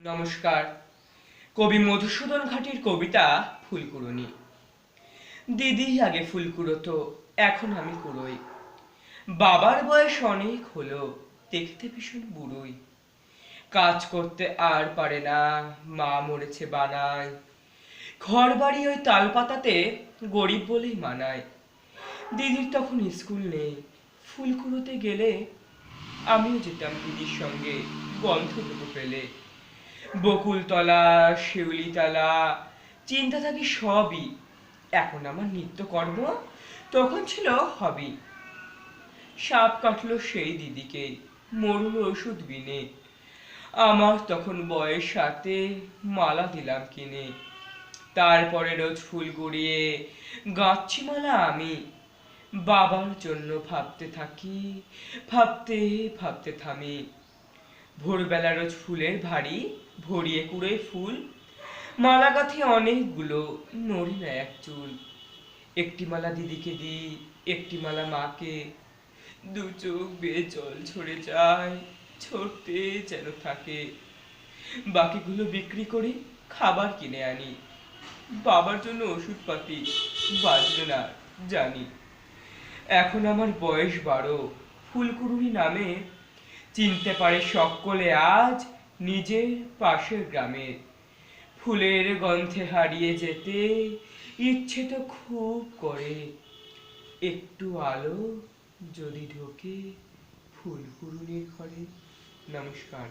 নমস্কার। কবি মধুসূদন ঘাটের কবিতা ফুলকুড়নি। দিদি আগে ফুল কুড়োতো, এখন আমি কুড়োই। বাবার বয়স অনেক হলো, দেখতে ভীষণ বুড়োই। কাজ করতে আর পারে না, মা মরেছে বানায়। ঘর বাড়ি ওই তাল পাতাতে, গরিব বলেই মানায়। দিদির তখন স্কুল নেই, ফুল কুড়োতে গেলে আমিও যেতাম দিদির সঙ্গে, গন্ধটুকু পেলে। বকুলতলা, শিউলিতলা, চিন্তা থাকি সবই। এখন আমার নিত্যকর্ম, তখন ছিল হবি। সাপ কাটলো সেই দিদিকে, মরল ওষুধ বিনে। আমার তখন বয়স 7, মালা দিলাম কিনে। তারপরে রোজ ফুল কুড়িয়ে গাঁথছি মালা আমি। বাবার জন্য ভাবতে থাকি, ভাবতে ভাবতে থামি। ভোরবেলা রোজ ফুলের ভারী ভরিয়ে কুড়োই ফুল। মালা গাঁথি অনেকগুলো, নড়ি না এক চুল। একটি মালা দিদিকে দিই, একটি মালা মাকে। দু চোখ বেয়ে জল ঝরে যায়, ঝরতে যেন থাকে। বাকিগুলো বিক্রি করি, খাবার কিনে আনি। বাবার জন্য ওষুধপাতি বাঁচবে না জানি। এখন আমার বয়স 12, ফুলকুড়নি নামে চিনতে পারে সকলে আজ নিজের পাশের গ্রামে। ফুলের গন্ধে হারিয়ে যেতে ইচ্ছে তো খুব করে, একটু আলো যদি ঢোকে ফুলকুড়নির ঘরে। নমস্কার।